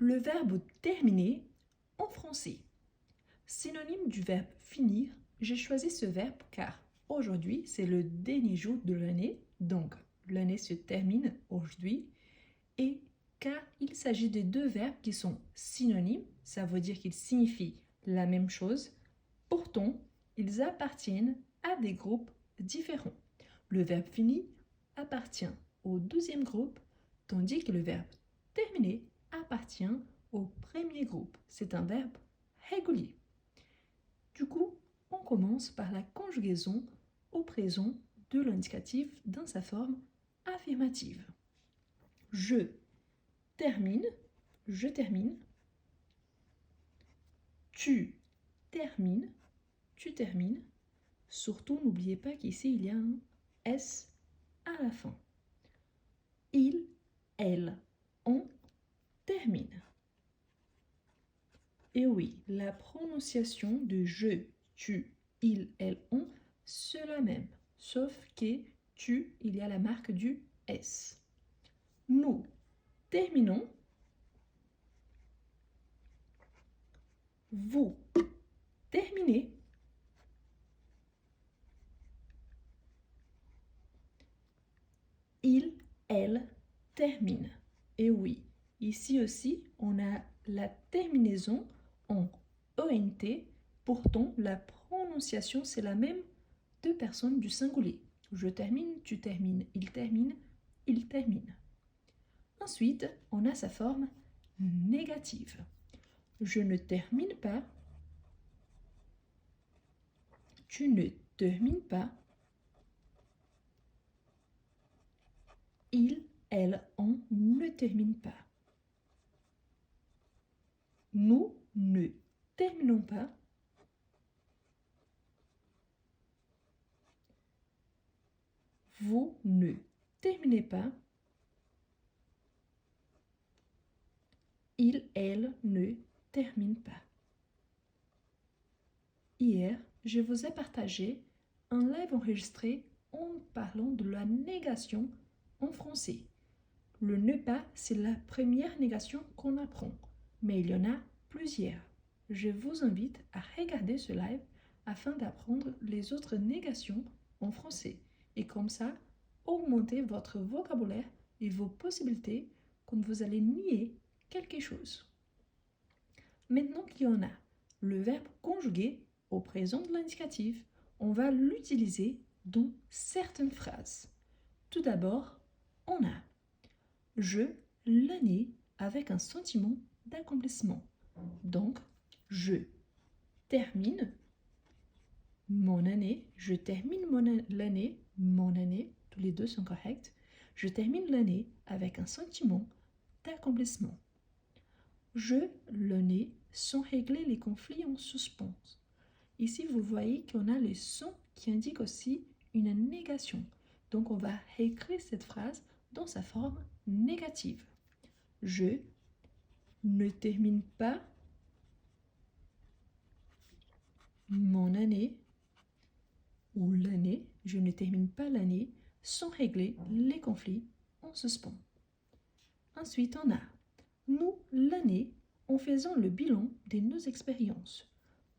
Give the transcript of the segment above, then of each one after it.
Le verbe terminer en français. Synonyme du verbe finir, j'ai choisi ce verbe car aujourd'hui c'est le dernier jour de l'année, donc l'année se termine aujourd'hui, et car il s'agit de deux verbes qui sont synonymes, ça veut dire qu'ils signifient la même chose, pourtant ils appartiennent à des groupes différents. Le verbe fini appartient au deuxième groupe, tandis que le verbe terminer appartient au premier groupe. C'est un verbe régulier. Du coup, on commence par la conjugaison au présent de l'indicatif dans sa forme affirmative. Je termine. Tu termines. Surtout, n'oubliez pas qu'ici, il y a un S à la fin. Il, elle, on termine. Et oui, la prononciation de je, tu, il, elle, on, c'est la même, sauf que tu, il y a la marque du S. Nous terminons. Vous terminez. Il, elle termine. Et oui, ici aussi, on a la terminaison en ENT. Pourtant, la prononciation, c'est la même de personnes du singulier. Je termine, tu termines, il termine, il termine. Ensuite, on a sa forme négative. Je ne termine pas. Tu ne termines pas. Il, elle, on ne termine pas. Nous ne terminons pas. Vous ne terminez pas. Il, elle ne termine pas. Hier, je vous ai partagé un live enregistré en parlant de la négation en français. Le ne pas, c'est la première négation qu'on apprend, mais il y en a plusieurs. Je vous invite à regarder ce live afin d'apprendre les autres négations en français et comme ça, augmenter votre vocabulaire et vos possibilités quand vous allez nier quelque chose. Maintenant qu'il y en a, le verbe conjugué au présent de l'indicatif, on va l'utiliser dans certaines phrases. Tout d'abord, on a je, l'année, avec un sentiment d'accomplissement. Donc, je termine mon année, je termine l'année, mon année, tous les deux sont corrects. Je termine l'année avec un sentiment d'accomplissement. Je, l'année, sont réglés les conflits en suspens. Ici, vous voyez qu'on a le son qui indique aussi une négation. Donc, on va réécrire cette phrase dans sa forme négative. Je ne termine pas mon année ou l'année, je ne termine pas l'année sans régler les conflits en suspens. Ensuite, on a nous, l'année, en faisant le bilan de nos expériences.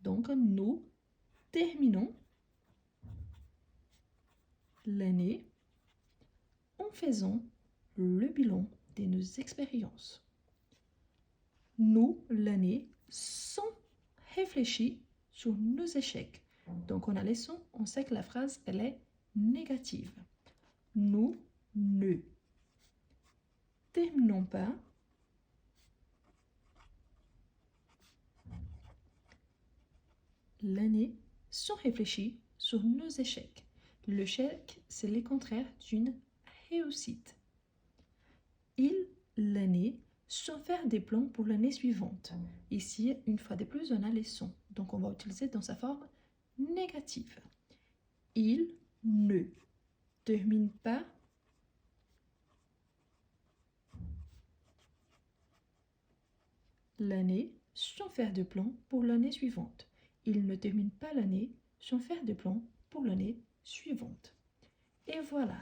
Donc, nous terminons l'année en faisant le bilan de nos expériences. Nous, l'année, sans réfléchir sur nos échecs. Donc, on a les sons, on sait que la phrase, elle est négative. Nous ne terminons pas l'année sans réfléchir sur nos échecs. L'échec, c'est le contraire d'une réussite. Il, l'année, sans faire des plans pour l'année suivante. Ici, une fois de plus, on a les sons. Donc, on va utiliser dans sa forme négative. Il ne termine pas l'année sans faire de plan pour l'année suivante. Il ne termine pas l'année sans faire de plan pour l'année suivante. Et voilà,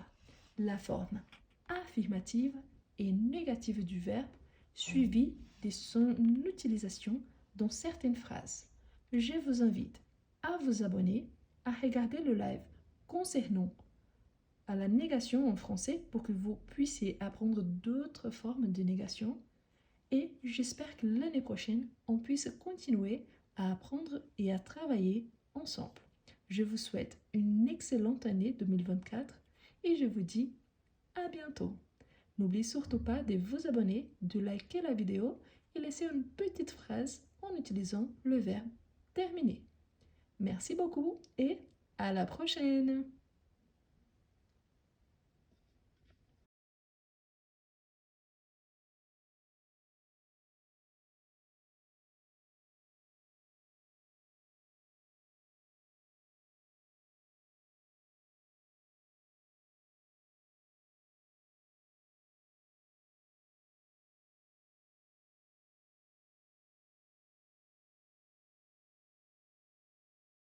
la forme affirmative et négative du verbe suivi de son utilisation dans certaines phrases. Je vous invite à vous abonner, à regarder le live concernant à la négation en français pour que vous puissiez apprendre d'autres formes de négation. Et j'espère que l'année prochaine, on puisse continuer à apprendre et à travailler ensemble. Je vous souhaite une excellente année 2024 et je vous dis à bientôt. N'oubliez surtout pas de vous abonner, de liker la vidéo et laisser une petite phrase en utilisant le verbe terminer. Merci beaucoup et à la prochaine!